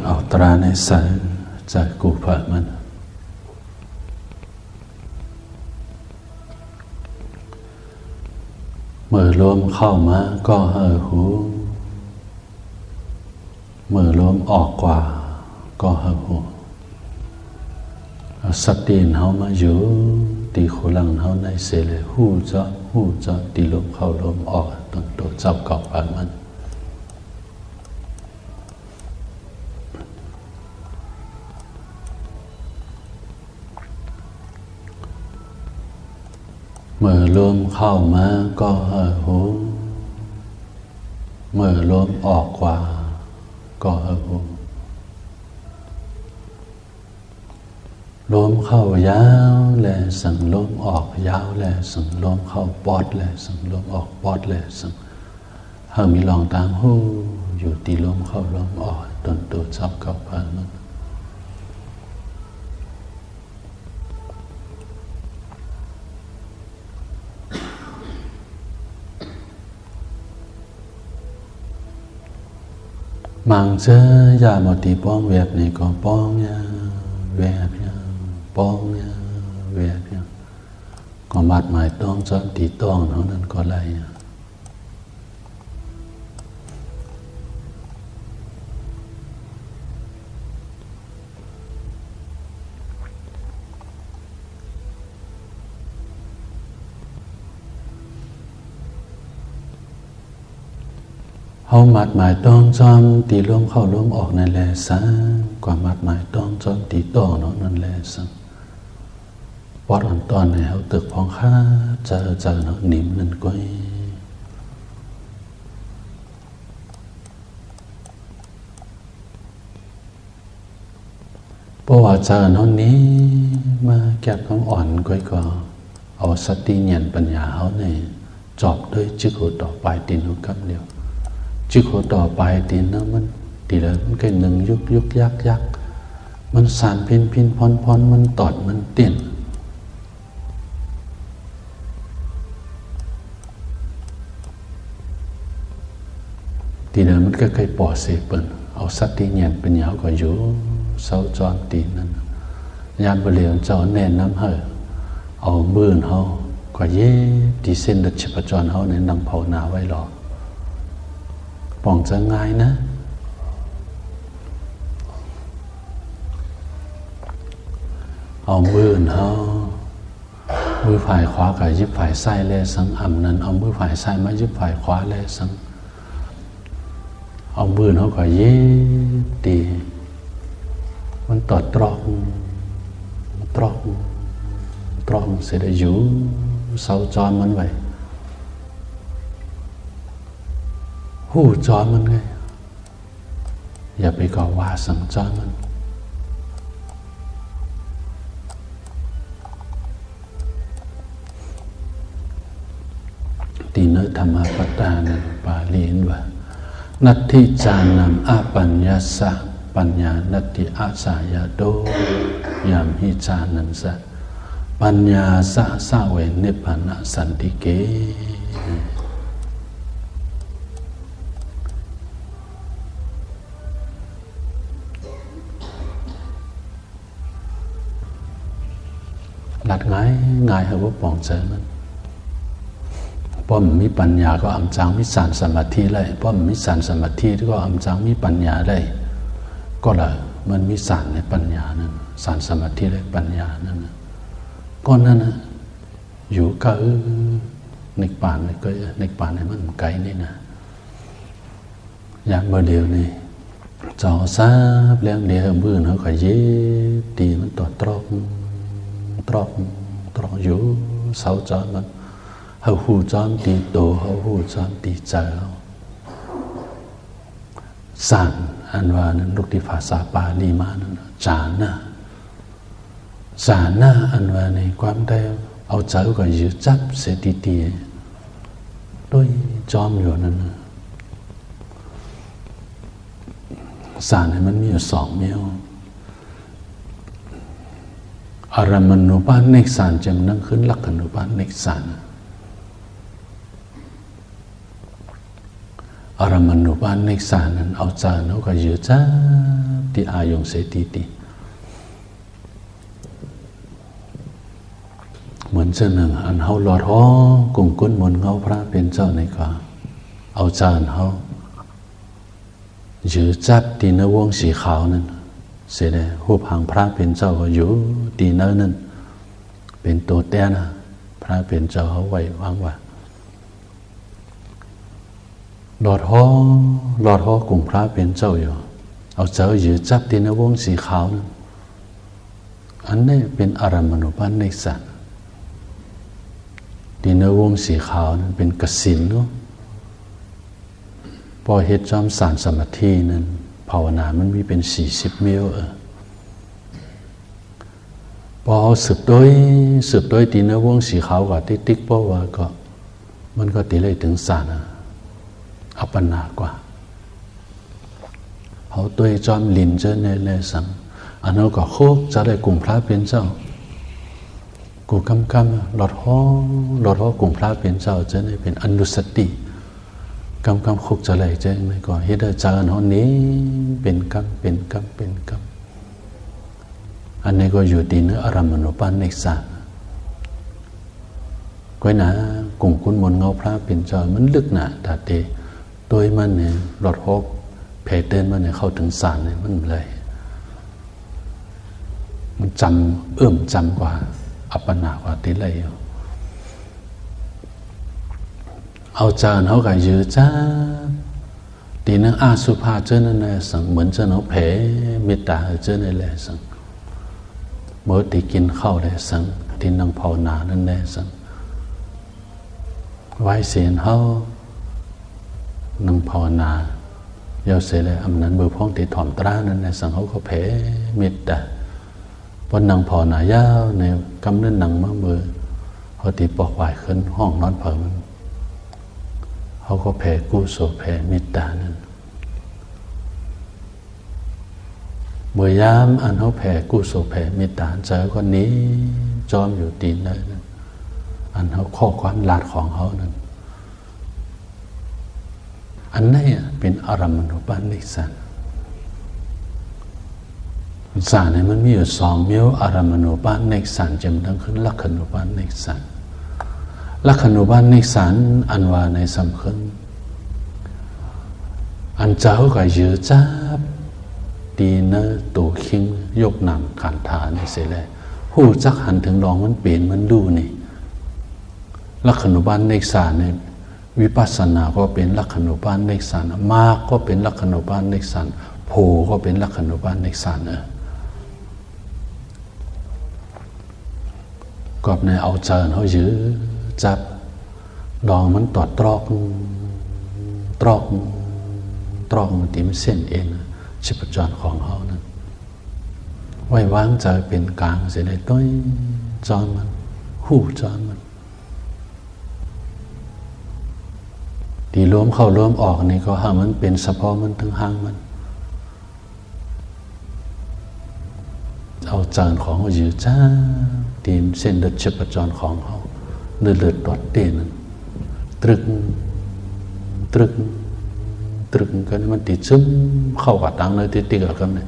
เอาตราในสายใจกูผ่ามันเมื่อลมเข้ามาก็หูเมื่อลมออกกว่าก็หูสตินเขามาอยู่ตีโคลังเขาในเสเลยหูเจาะตีลมเข้าลมออกต้นตัวจับเกาะผ่ามันเมื่อลมเข้ามาก็หูเมื่อลมออกกว่าก็หูลมเข้ายาวแลสั่งลมออกยาวแลสั่งลมเข้าปอดแลสั่งลมออกปอดแลสั่งหากมีลองตามหูอยู่ตีลมเข้าลมออกต้นตัวจับเกาะผ่านมันmang chớ ya một tí bong vẹp này có bong nha vẹp nha bong nha vẹp nha có mặt mày tông cho tí tông nó nên có lại nhaเอามัดหมายต้องจอมตีลมเข้าลมออกนั่นแหละสังกว่ามัดหมายต้องจอมตีต้องเนาะนั่นแหละสังปอดอันตอนไหนเอาตึกพองข้าเจอเนาะนิ่มนั่นก้อยเพราะว่าเจอเนาะนี้มาแก้ความอ่อนก้อยก็เอาสติเนียนปัญญาเขาเนี่ยจอบด้วยจึกหัวต่อไปตีนหัวกำเดียวจึกหัวต่อไปตีนนะมันตีแล้วมันก็หนึ่งยุกยักมันสานพินพรมันตอดมันเตี้ยนตีแล้วมันก็เคยปอดเสเปิลเอาสัตว์ที่เงียบเป็นยาวก็อยู่เสาจอนตีนั่นยามบริเวณเจ้าแน่นน้ำเหอเอามือเขาก็เย่ดีเส้นดัชประจรเขาในนำเผาหนาไว้หรอป่องจะง่ายนะเอามือเขามือฝ่ายขวากับยึดฝ่ายซ้ายเลยสังอ่ำนั้นเอามือฝ่ายซ้ายมายึดฝ่ายขวาเลยสังเอามือเขาก็เย่ดีมันตอดตรอกเสด็จอยู่เสาจอมมันไว้หูจอมมันไงอย่าไปก่อว่าสั่งจอมมันตีเนธรรมปตานันปาลีนว่านัตถิจานัมอาปัญญาสะปัญญานัตถิอาสายาโดยามหิจานันสะปัญญาสะสะเวนิพพานะสันติเกหลัดง่ายเหรอว่าปองเจอมันเพราะมันมีปัญญาก็อำจังมีสานสมาธิเลยเพราะมันมีสานสมาธิก็อำจังมีปัญญาเลยก็เลยมันมีสานในปัญญานั้นสานสมาธิเลยปัญญานั้นก็นั่นนะอยู่ก็นิพพานก็นิพพานให้มันไกลนี่นะอย่างเมื่อเดียวนี่เจ้าทราบเรื่องเดียวมือเขาก็เย็บตีมันต่อตรอกอยู่เสาจอมมันเขาหูจอมตีโตเขาหูจอมตีเจ้าสั่นอันว่านั้นลูกที่ภาษาปาลีมานั้นจานะอันว่าในความได้เอาเจ้าก็ยืดจับเสตีตีด้วยจอมอยู่นั่นสารให้มันมีอยู่สองเมียวอารมณูปานิกสารจำนั่งขึ้นลักขณูปานิกสารอารมณูปานิกสารนั้นเอาเจ้าเขาก็ยืด ที่อายงเสตีเหมือนเจ้าหนึ่งอันเฮาหลอดห้องกุ้งกุ้นมนเงาพระเป็นเจ้าในกาเอาจานเฮายื้อจับตีเนื้อวงสีขาวนั่นเสด็จหูพังพระเป็นเจ้าก็อยู่ตีเนื้อนั่นเป็นตัวแต้นะพระเป็นเจ้าเขาไว้วางว่าหลอดห้องกุ้งพระเป็นเจ้าอยู่เอาเจ้ายื้อจับตีเนื้อวงสีขาวนั่นอันนี้เป็นอารมณูปนิสสันตีเนื้อวงสีขาวนั้นเป็นกสิณเนาะพอเฮ็ดจอมสารสมาธินั้นภาวนามันมีเป็น40เมลพอสืบโดยตีเนื้อวงสีขาวก็ติ๊กเพราะว่าก็มันก็ตีเลยถึงสารอัปปนากว่าเขาตัวจอมลินเจอในเลสังอันนั้นก็โคกจะได้กลุ่มพระเป็นเจ้ากูกำหลอดห้อกลุ่มพระเป็นเจ้าจะได้เป็นอนุสติกำคุกจะไหลเจ้าไม่ก็เฮ็ดจานห้องนี้เป็นกำอันนี้ก็อยู่ดีเนื้ออารมณูปนิสสะก้อยหนากลุ่มคุณมนเงาพระเป็นเจ้ามันลึกหนาตาเตโดยมันเนี่ยหลอดห้อเพเดินมันเนี่ยเข้าถึงสารเนี่ยมันเลยมันจำกว่าอัปปนากว่าติเลยเอาจานเขาก็ยื้อจ้าตีนังอาสุภาเจ้านั่นแหละสังเหมือนเจ้าเขาแผ่เมตตาเจ้านั่นแหละสังเมื่อตีกินข้าวเลยสังตีนังภาวนานั่นแหละสังไว้เสียนเขานังภาวนาเยาเสียเลยอำนั้นเบอร์พ้องตีถ่อมตรานั่นแหละสังเขาก็แผ่เมตตาพอนังภาวนายาวในกำเนิดนังมาเบอร์เขาตีปอกไหวขึ้นห้องนอนเผามันเขาก็แผ่กุศลแผ่เมตตานั้นเมื่อยามอันเขาแผ่กุศลแผ่เมตตาเจอคนนี้จอมอยู่ตีนเลยนั้นอันเขาข้อความลาดของเขานั้นอันนี้เป็นอารมณูปนิสสันสารเนี่ยมันมีอยู่2มิวอารมณูปนิสสันจำตั้งขึ้นลักขณูปนิสสันลักขณูปนิสสันอันว่าในสำคัญอันเจ้าก็ยื้อจับตีเนื้อตัวคิงยกนำขันธานี่เสียแล้วหูจักหันถึงลองมันเปลี่ยนมันดูนี่ลักขณูปนิสสันเนี่ยวิปัสสนาก็เป็นลักขณูปนิสสันมากก็เป็นลักขณูปนิสสันโพก็เป็นลักขณูปนิสสันก็ในเอาเจอเขายื้อจับดองมันตอดตรอกมันติมเส้นเองชีพจรของเขานั้นไว้วางใจเป็นกลางเสียได้ต้อยจอนมันหูจอนมันที่รวมเข้ารวมออกนี่ก็หามันเป็นเฉพาะมันทั้งห้างมันเอาจานของเขายื้อจ้าตีมเส้นเลือดชีพจรของเขาเลือดตอดเต้นนั้นตรึกกันมันติดซึมเข้ากับตังเลยติดกับกันเนี่ย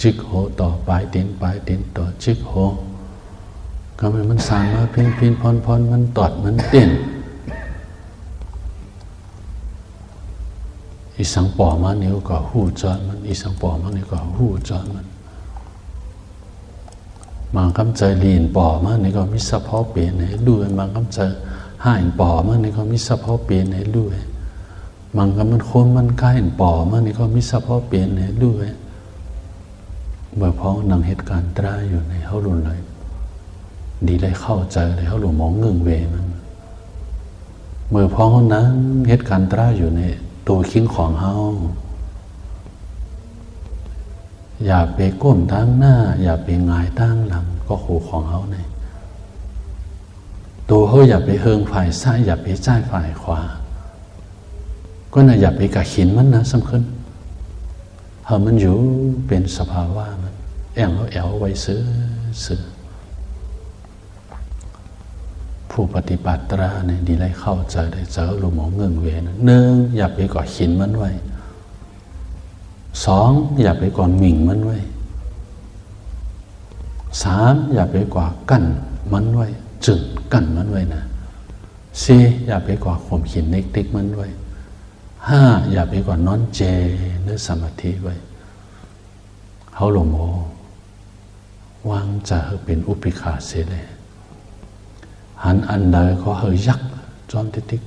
จิกโหต่อปลายตีนต่อจิกโหก็มันสานมาพินพรมันตอดมันเต้นอีสังปอมานิ้วก็หูจอดมันอีสังปอมานิ้วก็หูจอดมันบางคำใจลีนปอมานี่ก็มีสะเพาะเปลี่ยนให้ด้วยบางคำใจห่ายปอมานี่ก็มีสะเพาะเปลี่ยนให้ด้วยบางคำมันโคนมันใกล้ปอมานี่ก็มีสะเพาะเปลี่ยนให้ด้วยเมื่อพ้องนังเหตุการณ์ตราอยู่ในเขารุนเลยดีเลยเข้าใจเลยเขาหลงมองเงื่องเวมันเมื่อพ้องนั้นเหตุการณ์ตราอยู่ในตัวคิงของเขาอย่าไปก้มตั้งหน้าอย่าไปงายตั้งหลังก็ขู่ของเขาเนี่ยตัวเขาอย่าไปเฮิงฝ่ายซ้ายอย่าไปจ่ายฝ่ายขวาก็น่ะอย่าไปกะขินมันนะสำคัญมันอยู่เป็นสภาวะมันแอวไว้ซื้อผู้ ผู้ปฏิบัติตราเนี่ยดีเลยเข้าใจได้เจอหลุมหมองเงื่อนเวนะหนึ่งอย่าไปก่อหินมันไว้สองอย่าไปก่อหมิ่งมันไว้สามอย่าไปก่อกั้นมันไว้จึงกั้นมันไว้นะสี่อย่าไปก่อข่มหินเน็กติ๊กมันไว้ห้าอย่าไปก่อนอนเจหรือสมาธิไว้เขาหลงโมวางจะเป็นอุปิขาเสียเลยหันอันใดก็เฮยักจอมติ๊ก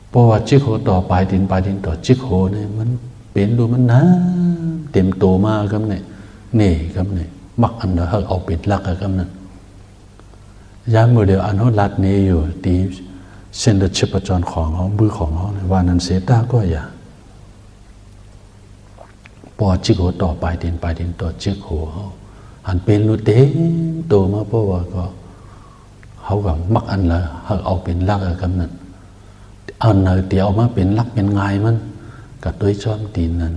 เพราะว่าจิกโหต่อไปดินต่อจิกโหเนี่ยมันเป็นดูมันนะเต็มโตมากครับเนี่ยนี่ครับเนี่ยมักอันใดเอาเป็นลักครับนั่นย้ำมือเดียวอันเขาลัดนี้อยู่ตีเส้นเลือดชีพจรของเขามือของเขาเนี่ยว่านั้นเสียตาก็อย่าพอจิกโหต่อไปดินต่อจิกโหเขาหันเป็นรูเต็มโตมาเพราะว่าก็เขาก็มักอันละเอาเป็นลักกันนั่นอันไหนเดี๋ยวมาเป็นลักเป็นไงมันกับด้วยจอมตีนนั่น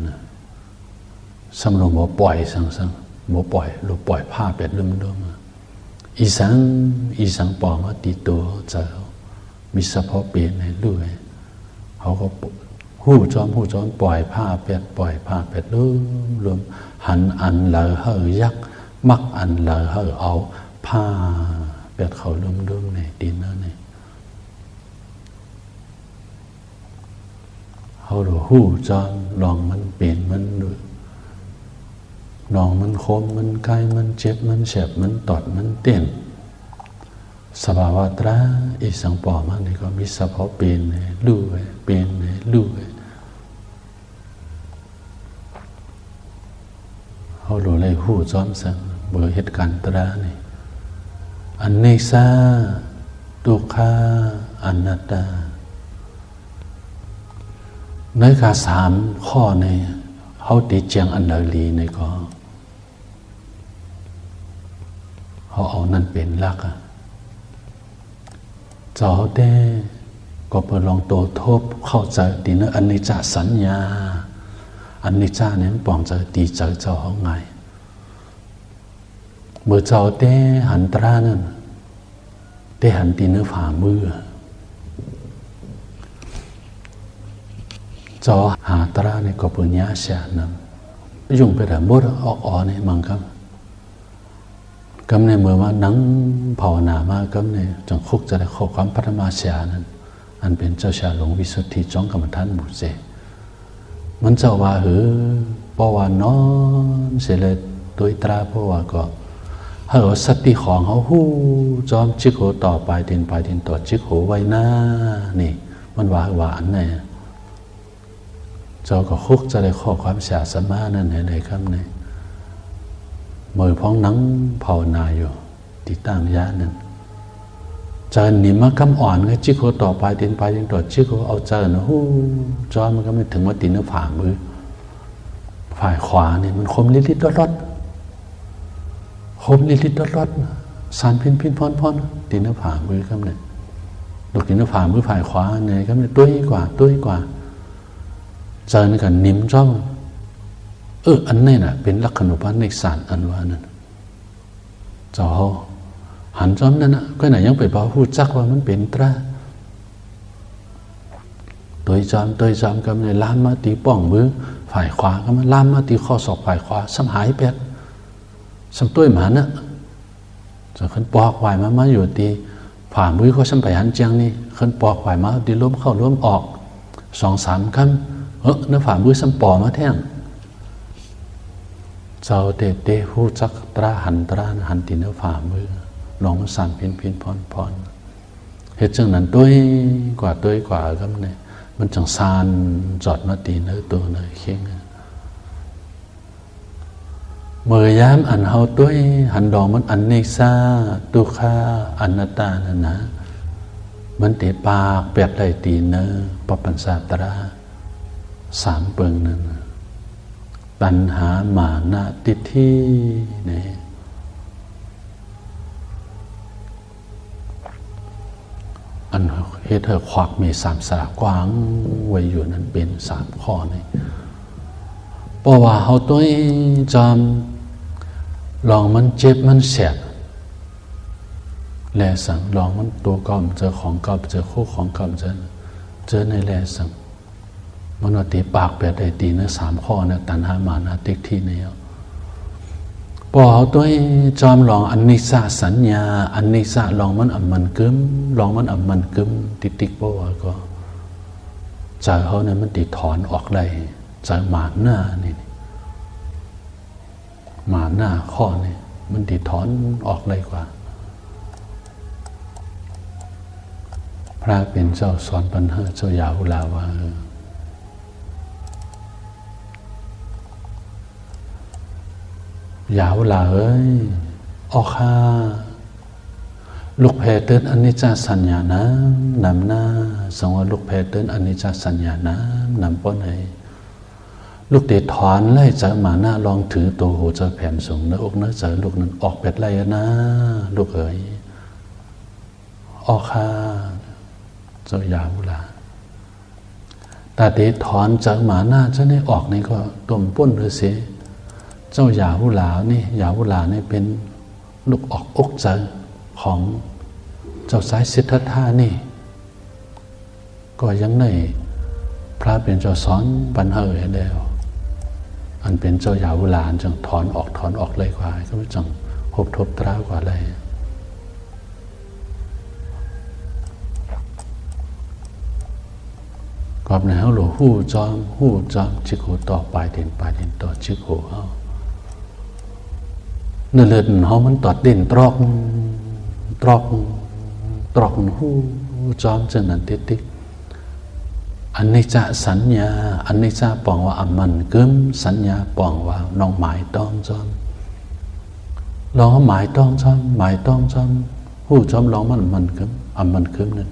สำหรับหมอปล่อยสังหมอปล่อยเราปล่อยผ้าเป็ดลืมอีสังปอมาตีตัวเจอมีเฉพาะเปลี่ยนในลู่เขาก็หู้จอมปล่อยผ้าเป็ดลืมหันอันละยักมักอันละเอาผ้าเป็ดเขาลืมในดินนั่นเองเขาดูหู้จอมลองมันเปลี่ยนมันดูลองมันคมมันไกลมันเจ็บมันแฉบมันตอดมันเต้นสภาวะตราอีสังปอมันนี่ก็มีเฉพาะเปลี่ยนในลู่เปลี่ยนในลู่เขาดูเลยหู้จอมสังเบื่อเหตุการณ์ตรานี่อันเนสาทุกขาอนัตตาในการสามข้อนี้เขาตีเจียงอันเดลีในก็เขาเอานั่นเป็นลักเจ้าได้ก็ไปลองตัวทบเข้าใจตีนะอันนี้จะสัญญาอันนี้จะเนี่ยปองใจตีใจเจ้าเขาไงเมื่อเจ้าได้หันตรานั่นได้หันตีเนื้อฝ่ามือเจ้าหาตราเนี่ยก็ปุญญาเสียนำยุ่งไปแต่บดออกเนี่ยมังครับกำในเมื่อว่านังภาวนามากำในจังคุกจะได้ข้อความพัฒนาเสียนั้นอันเป็นเจ้าชาหลวงวิสุทธิจ้องกรรมฐานหมู่เจมันเจ้าว่าเพราะว่านอนเสียเลยโดยตราเพราะว่าก็สติของเขาหู้จอมจิกโหต่อไปดินต่อจิกโหไว้หน้านี่มันหวานเนี่ยเจ้าก็คุกจะได้ข้อความเสียสมานั่นไหนครับเนี่ยมือพ้องนังภาวนาอยู่ติดตั้งยานั่นเจอหนิมากำอ่อนก็จิกโหต่อไปดินต่อจิกโหเอาเจอนะหู้จอมันก็ไม่ถึงว่าตีนฝ่ามือฝ่ายขวาเนี่ยมันคมลิดรอดคมลิดรอดสารพินพอนตีนฝ่ามือครับเนี่ยลูกตีนฝ่ามือฝ่ายขวาเนี่ยครับเนี่ยตุ้ยกว่าเจอในกันนิ่มจ้องอันนี้น่ะเป็นลักขณูปนิสานอันว่านั่นเจ้าหันจ้อมนั่นน่ะก็ไหนยังไปบอกพูดจักว่ามันเป็นตราตัวจอมก็เลยล้ามมาตีป้องมือฝ่ายขวาก็มันล้ามมาตีข้อศอกฝ่ายขวาซ้ำหายเป็ดซ้ำตุ้ยหมาน่ะจะขึ้นปอกไหวมาอยู่ตีฝ่ามือก็ซ้ำไปหันเจียงนี่ขึ้นปอกไหวมาตีล้มเข้าล้มออก2-3 คำเนื้อฝ่ามือซ้ำปอมาแท่งเจ้าเตหูจักตราหันตีเนื้อฝ่ามือลองสั่นพินพอนเหตุจังนั้นด้วยกว่าครับเนี่ยมันจังซานจอดมาตีเนื้อตัวเนื้อเข่งเมื่อย้ำอันเฮาด้วยหันดองมันอันเนซาตุคาอนัตตานั่นนะมันเตะปากแปบได้ตีเนื้อปปัญสาตรา3 เปิงนั่นตัณหามานะทิฏฐิเนี่ยอันเหตุควักมี3 สระกว้างไว้อยู่นั้นเป็น3 ข้อนี่เพราะว่าเขาตัวจำลองมันเจ็บมันแสบ แลสังลองมันตัวเก่าเจอของเก่าเจอคู่ของเก่าเจอในแลสังมันว่าตีปากแปดได้ตีนะ3 ข้อนะตัณหามานะติที่เนี่ยพอเอาตัวจอมลองอันนิสาสัญญาอันนิสาลองมันมันกึมลองมันมันกึมติ๊กๆบ่ว่าก็ใจเขาเนี่ยมันติถอนออกได้ใจหมาหน้านี่หมาหน้าข้อนี่มันติถอนออกเลยกว่าพระเป็นเจ้าสอนปัญหาเจ้ายาวุลาว่ายาวลาเอ้ยออกค่ะลูกแพเตินอนิจจสัญญานะนำหน้าสงว่าลูกแพเตินอนิจจสัญญานะนำป้อนให้ลูกเดชถอนไล่จากหมาหน้าลองถือตัวโหเจ้าแผ่นสูงเนื้ออกเนื้อใจลูกนั้นออกเป็ดไล่นะลูกเอ๋ยออกค่ะเจ้ายาวลาแต่เดชถอนจากหมาหน้าเจ้านี่ออกนี่ก็ต้มป้นหรือเสียเจ้ายาวุลานี่ยาวุลานี่เป็นลูกออกอกใจของเจ้าสายสิทธัตถะนี่ก็ยังในพระเป็นเจ้าสอนปัญหาเอ๋ยแล้วอันเป็นเจ้ายาวุลาจังถอนออกเลยกว่าก็จังหบทบตรากว่าเลยกอบในเฮาหลวหู้จอมชิโกต่อไปเด่นต่อชิโกเฮาเนื้อเลือดเขามันตอดเด่นตรอกหูจอมจังนั้นติ๊กอันนี้จะสัญญาอันนี้จะปองว่าอมันกึมสัญญาปองว่าน้องหมายต้องจอมลองหมายต้องจอมหูจอมลองมันกึมมันกึมนั่น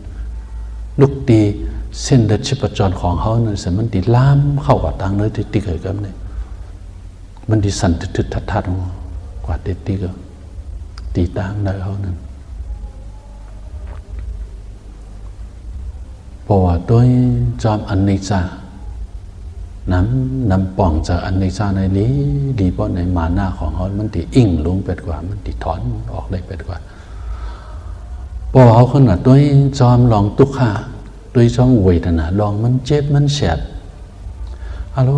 ลูกตีเส้นเลือดชีพจรของเขานั่นสิมันตีล้ามเข้ากับทางเนื้อติ๊กเกิดกันเนี่ยมันดีสั่นทึดทัดกว่าติ๊กก็ตีตามได้เขานั่นเพราะว่าตัวจอมอันนิจจานำป่องจากอันนิจจาในนี้ดีเพราะในมาหน้าของเขามันตีอิ่งลงเป็ดกว่ามันตีถอนออกได้เป็ดกว่าเพราะเขาคนน่ะตัวจอมลองตุกขาตัวจอมเวทนาลองมันเจ็บมันแสบฮัลโหล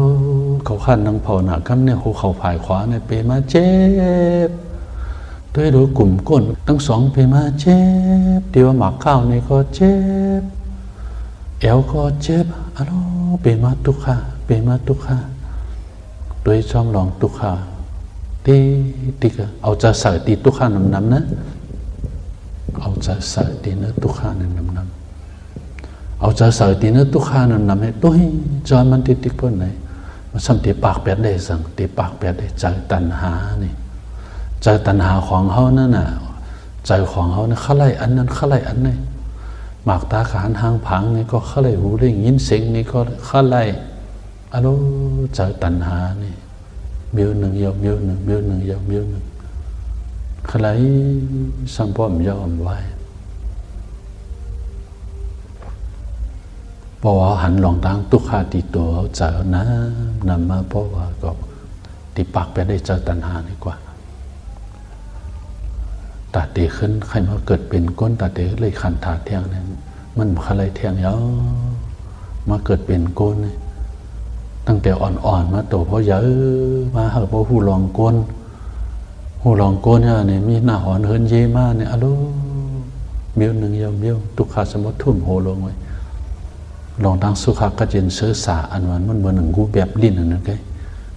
เขาขันนังเผาหนักกันเนี่ยหูเขาผายขวาเนี่ยเปมาเจ็บตัวดูกลุ่มก้นทั้ง2เปมาเจ็บเดี๋ยวหมักข้าวนี่ก็เจ็บเอวก็เจ็บฮัลโหลเปมาตุกขาตัวจอมลองตุกขาตีก็เอาจะใส่ตีตุกขานำนะเอาจะใส่ตีเนื้อตุกขานำเอาใจใส่ตีนั้นตุกขานั้นนำให้ตัวจอยมันติดเพื่อนไหนมันสัมติปากแปดได้สั่งติปากแปดได้ใจตัณหานี่ใจตัณหาของเขานั่นน่ะใจของเขาเนี่ยเขาไล่อันนั้นเขาไล่อันนี้หมากตาขานหางผังนี่ก็เขาไล่หูได้ยินเสียงนี่ก็เขาไล่อะโลใจตัณหานี่เบี้ยวหนึ่งยาวเบี้ยวหนึ่งเขาไล่สัมพอมยาวไว้เพราะว่าหันหลงทางตุกขาตีตัวเขาเจอนะนำมาเพราะว่าก็ตีปากไปได้เจอตัณหาดีกว่าตาเตขึ้นใครมาเกิดเป็นก้นตาเตเลยขันถาเที่ยงนั้นมันอะไรเที่ยงเยอะมาเกิดเป็นก้นตั้งแต่อ่อนๆมาโตเพราะเยอะมาหากเพราะหูลองก้นเนี่ยมีหน้าหอนเฮินเยมาเนี่ยอะโลเบี้ยวหนึ่งยาวเบี้ยวตุกขาสมมติทุ่มโหลงไว้ลองตั้งสุขากระเจนเสือสาอันวันมันเหมือนหนึ่งกูแบบลิ้นอันนั้นไง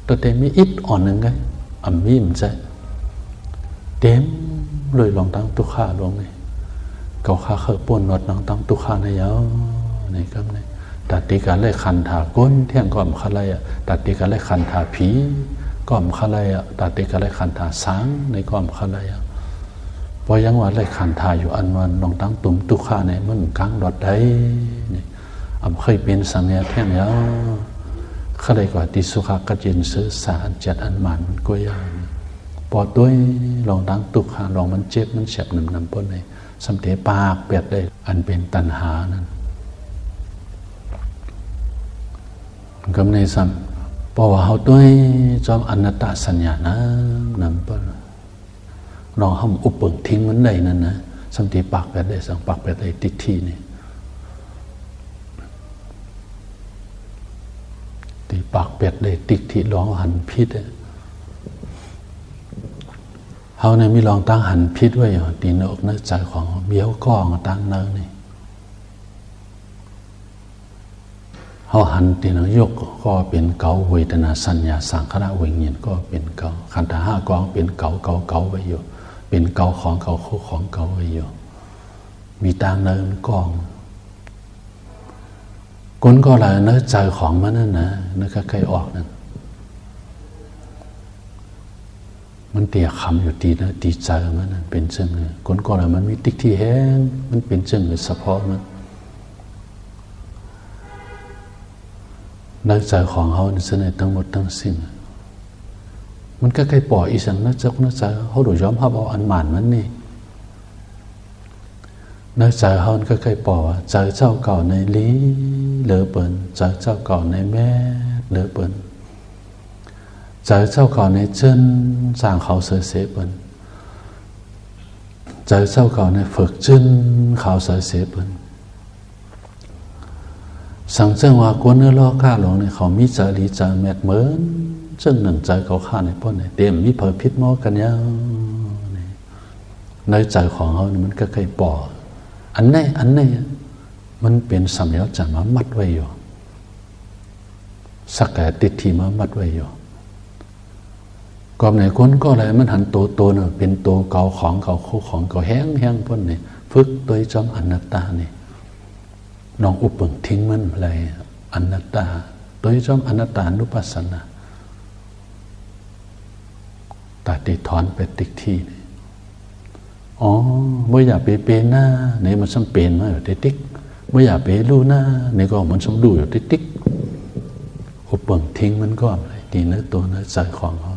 ตัวเต็มมีอิดอ่อนหนึ่งไงมีมใจเต็มเลยลองตั้งตุขาลงเลยเกาขาเขยป่นนอดลองตั้งตุขาในยาวในก็เนี่ยตัดตีกันเลยขันถาก้นเที่ยงก่อมขลายอ่ะตัดตีกันเลยขันถาผีก่อมขลายอ่ะตัดตีกันเลยขันถาสางในก่อมขลายอ่ะพอยังว่าเลยขันถาอยู่อันวันลองตั้งตุ่มตุขาในมันกลางดอดได้เคยเป็นสังเกตแท่งแล้วเขาเลยกว่าติสุขากระจินซื้อสารจัดอันมันก็ยังพอตัวลองตั้งตุกหาลองมันเจ็บมันแฉบนำป้นเลยสำเทปากเปียดได้อันเป็นตัณหานั้นก็ในซ้ำเพราะว่าเขาตัวจอมอนัตตสัญญานะนำป้นลองห้ามอุปเปิงทิ้งมันได้นั่นนะ สัมติปากเป็ดได้สังปากเป็ดได้ติดที่นี่ตีปากเป็ดได้ติดที่ลองหันพิษเฮาเนี่ยมีลองตั้งหันพิษไว้อยู่ตีนอกนึกใจของเบี้ยวก้องตั้งเนื้อนี่เฮาหันตีนยกก็เป็นเกาเวทนาสัญญาสังขารวิญญาณก็เป็นเกาขันธ์ห้ากองเป็นเกาไว้อยู่เป็นเกาของเกาคู่ของเกาไว้อยู่มีตั้งเนื้อกองก้นก็อะไรเนื้อใจของมันนั่นนะเนื้อใกล้ออกนั่นมันเตี่ยคำอยู่ดีนะดีใจมันนั่นเป็นเชิงเลยก้นก็อะไรมันมีติ๊กที่แห้งมันเป็นเชิงเลยเฉพาะมันนักใจของเขาในเสน่ห์ทั้งหมดทั้งสิ้นมันก็ใกล้ปล่อยอีสังนักใจเขาดูย้อมภาพเอาอันหมานมันนี่นักใจเขาก็ใกล้ปล่อยใจเจ้าเก่าในลีเหลือเปินใจเจ้าเก่าในแม่เหลือเปินใจเจ้าเก่าในเจิ้นสร้างเขาเสือเสเปินใจเจ้าเก่าในฝึกเจิ้นเขาเสือเสเปินสังเจงว่ากวนเนื้อล่อข้าหลงเนี่ยเขามีใจดีใจแมดเหมือนเจ้าหนึ่งใจเขาข้าในป้นเนี่ยเต็มมีเผยพิษมอกันยาวในใจของเขามันก็เคยปออันนี้มันเป็นสัมยาจันมามัดไว้อยู่สักแต่ติดที่มามัดไว้อยู่ก่อนไหนคนก็อะไรมันหันตัวเนี่ยเป็นตัวเก่าของเก่าคู่ของเก่าแห้งป้นเนี่ยฝึกตัวจอมอนัตตาเนี่ยน้องอุปึงทิ้งมันอะไรอนัตตาโดยจอมอนัตตานุปัสสนาตัดติถอนไปติกที่นี่อ๋อไม่อยากไปเป็นหน้าเนี่ยมันซ้ำเป็นมาอยู่ติ๊กไม่อยากไปรู้หน้าเนี่ยก็มันซ้ำดูอยู่ติ๊กอุปึงทิ้งมันก็อะไรดีเนื้อตัวเนื้อใจของเขา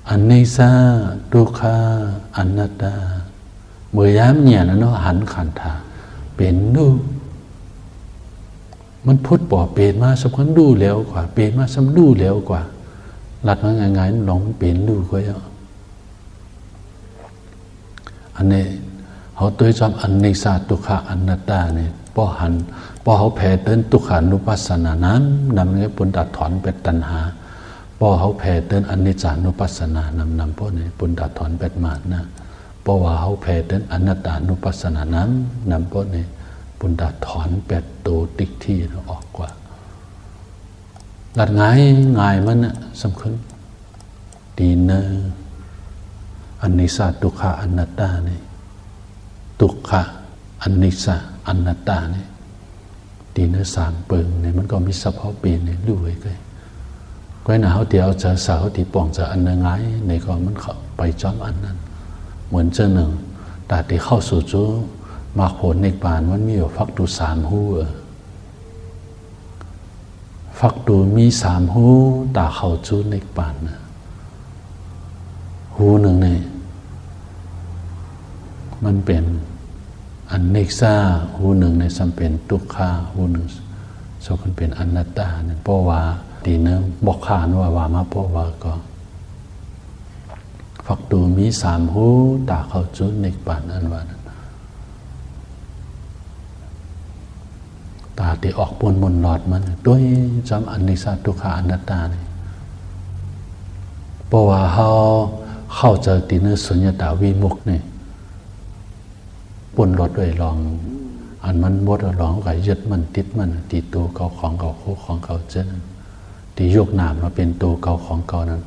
อันนี้ซาทุกขาอนัตตาเมื่อย้ำเนี่ยนะเนาะหันขันธาเป็นดูมันพุทธบอกเป็นมาสมควรดูแล้วกว่าเป็นมาซ้ำดูแล้วกว่าหลัดมาง่ายๆลองเป็นดูก็ยังอันนี้เขาตัวจำอันนี้ศาสตร์ทุกขาอนัตตาเนี่ยพอเขาแผ่เดินทุกขานุปัสสนานั้นนำเงี้ยปุณตัดถอนเป็นตัณหาพอเขาแผ่เดินอนิจจานุปัสสนานำพวกนี้ปุณตัดถอนเป็นมานะเพราะว่าเขาแผ่เดินอนัตตานุปัสสนานั้นนำพวกนี้ปุณตัดถอนเป็ดตัวติ๊กที่ออกกว่าหลัดง่ายมันน่ะสำคัญดีเนออันนี้ศาสตร์ทุกขาอนัตตาเนี่ยทุกขาอันนิสาอนัตตาเนี่ยดีเนื้อสามเปิงเนี่ยมันก็มีเฉพาะปีเนี่ยรู้ไว้ก็หนาเขาเดียวจะสาวที่ป่องจะอันนั้นไงในก็มันเข้าไปจอมอันนั้นเหมือนเจ้าหนึ่งแต่ที่เข้าสู่จูมากผลในปานมันมีอยู่ฟักดูสามหูฟักดูมีสามหูตาเข้าจูในปานนะหูหนึ่งเนี่ยมันเป็นอันเนกซ่าหูหนึ่งในสัมเป็นทุกขาหูหนึ่งสองคนเป็นอนัตตาเนี่ยเพราะว่าดีเนื้อบอกขานว่ามาเพราะว่าก็ฝักดูมีสามหูตาเข้าจุดเนกปานอันว่านั้นตาที่ออกปนมนหลอดมันด้วยจำอันนิสาทุกขาอนัตตาเนี่ยเพราะว่าเขาเข้าใจตีเนื้อสุญญตาวิมุกเนี่ยปนรถด้วยลองอันมันบดลองก็ยึดมันติดมันตีตัวเก่าของเก่าคู่ของเก่าเจ้านั้นตียกนามมาเป็นตัวเก่าของเก่านั้น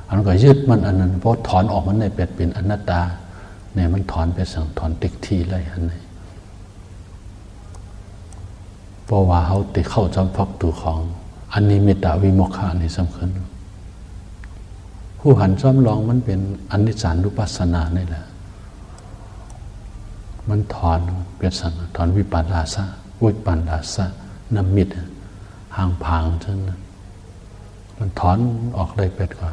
อันก็ยึดมันอันนั้นเพราะถอนออกมันในเป็นอนัตตาเนี่ยมันถอนไปสั่งถอนติ๊กทีไรอันนี้เพราะว่าเขาติเข้าจำพักตัวของอันนี้มิตาวิโมกขานี่สำคัญผู้หันจำลองมันเป็นอนิจจานุปัสสนานี่แหละมันถอนเป็นสังถอนวิปัสสะน้ำมิดห่างผางเท่านั้นมันถอนออกได้เป็ดกว่า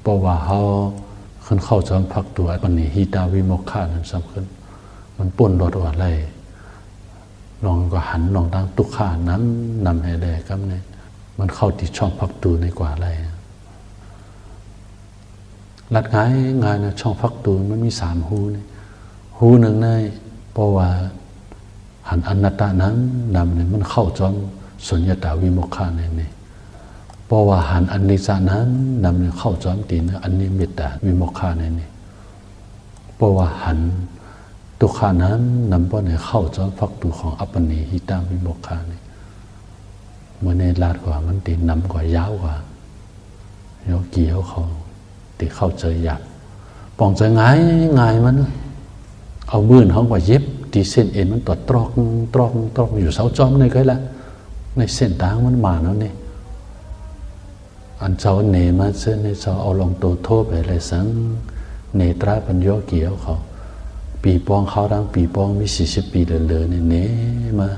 เพราะว่าเขาขึ้นเข้าจอมพักตัวปันนี้หิตาวิโมกขานั้นสำคัญมันป่นรถอะไรลองก็หันลองตั้งตุกขานั้นนำให้ได้ครับเนี่ยมันเข้าที่ช่องพักตัวในกว่าอะไร ลัดง่ายนะช่องฟักตูมันมี3หูนี่หูหนึ่งในเพราะว่าหันอนัตตานั้นนำเนี่ยมันเข้าจอมสุญญตาวิโมกขาเนี่ยเพราะว่าหันอนิจจานั้นนำเนี่ยเข้าจอมตีนอันนี้มิตตาวิโมกขาเนี่ยเพราะว่าหันทุกขานั้นนำเพราะเนี่ยเข้าจอมฟักตูของอัปปนิหิตาวิโมกขาเนี่ยเมื่อในลาดกว่ามันตีนำกว่ายาวกว่าโยกีเขาตีเข้าใจหยาบปองใจง่ายมันเอามือเขากว่าเย็บตีเส้นเอ็นมันตอดตรอกอยู่เสาจอมในก็ละในเส้นทางมันมาแล้วนี่อันเจ้าเนมาเส้นในเจ้าเอาลงโตโทษไปเลยสังเนตราปัญโยเกี่ยวเขาปีปองเขาดังปีปองมี40 ปีเดินเนี่ยเนมา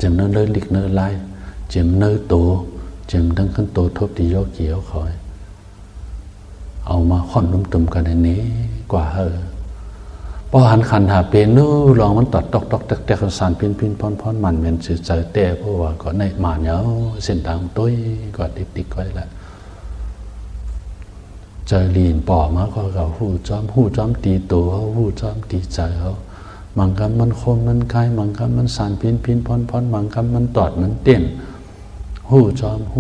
จำเนื้อเลือดลิกเนื้อลายจำเนื้อโตจำดังขั้นโตทบตีโยเกี่ยวเขาเอามาค่อนนุ่มตุ่มกันในนี้กว่าพอหันขันหาเป็นนู้ลองมันตัดตอกแต่สารพินพอนมันเหม็นสื่อใจแต่เพราะว่าก็ในหมาเนาเส้นทางตุ้ยก็ติ๊กไว้ละใจลีนป่อมาก็เขาหู้จอมตีตัวเขาหู้จอมตีใจเขาบางคำมันคมมันคายบางคำมันสารพินพอนบางคำมันตอดมันเต้นหู้จอมก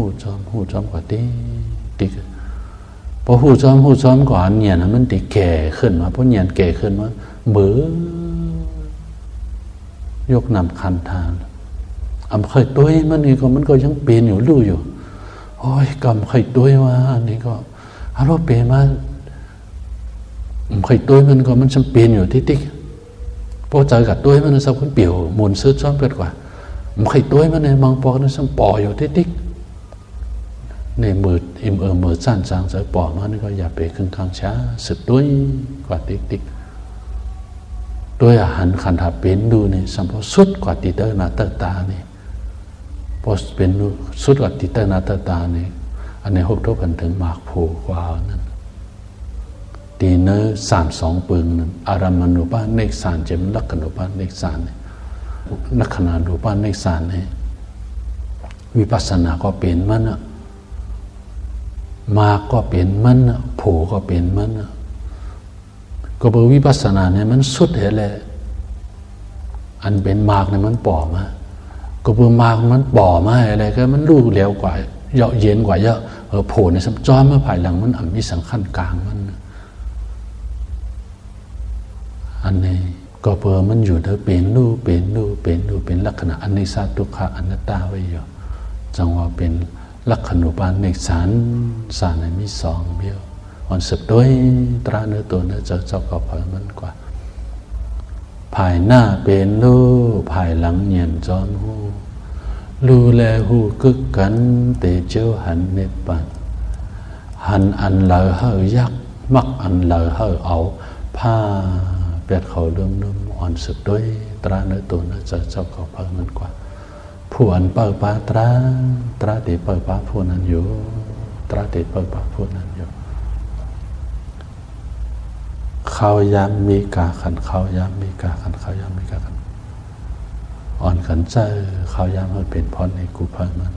ว่าติ๊กพอหู้จอมก่อนเนี่ยนะมันติแก่ขึ้นมาเพราะเนี่ยแก่ขึ้นมาเบื่อยกนำคันทานเคยตัวมันนี่ก็มันก็ยังเปลี่ยนอยู่รู้อยู่โอ้ยกำเคยตัวว่าอันนี้ก็ฮัลโหลเปลี่ยนมาเคยตัวมันก็มันจำเปลี่ยนอยู่ติ๊กพอเจอกับตัวมันสักคนเปี่ยวมูลซื้อซ้อมเกิดกว่าเคยตัวมันในบางปอนั้นสังปออยู่ติ๊กในมือมือสั้นจางเสือปอมานี่ก็อย่าไปขึ้นข้างช้าสุดด้วยกว่าติ๊กด้วยอาหารขันธาเป็นดูนี่สัมพสุดกว่าติเตอร์นาเตอร์ตานี่พอเป็นสุดกว่าติเตอร์นาเตอร์ตานี่อันในหกทบกันถึงมากผูกว่านั้นตีเนื้อ32 ปึงนั้นอารามานุปาเนกสารเจมลักขณุปาเนกสารลักขณานุปาเนกสารนี่วิปัสสนาก็เป็นมันอะมาก็เป็นมันโผก็เป็นมันก็เบอร์วิปัสสนาเนี่ยมันสุดเหละอันเป็นมากเนี่ยมันป่อมาก็เบอร์มากมันป่อมาอะไรก็มันรู้เร็วกว่าเยอะเย็นกว่าเยอะโผในสัมจอมมาภายหลังมันมีสังขันกลางมันอันนี้ก็เบอร์มันอยู่เธอเป็นลักษณะอนิจจทุกขอนัตตาไว้อยู่จังว่าเป็นลักขณูปาเนกสารในมี2เบี้ยวอ่อนสึกด้วยตราเนื้อตัวเนื้อเจ้าก็พอมันกว่าภายหน้าเป็นรูภายหลังเนียนจอนหูรูแลหูกึกกันเตเจ้าหันเนปันหันอันเหลอเฮยักมักอันเหลอเฮเอาผ้าเปียดเขาเรื่องนุ่มอ่อนสึกด้วยตราเนื้อตัวเนื้อเจ้าก็พอมันกว่าผู้อันเปิดปาตราติเปิดปาผู้นั้นอยู่ตราติเปิดปาผู้นั้นอยู่เขายามมีกาขันเขายามมีกาขันเขายามมีกาขันอ่อนขันใจเขายามให้เป็นพรในกูพังมัน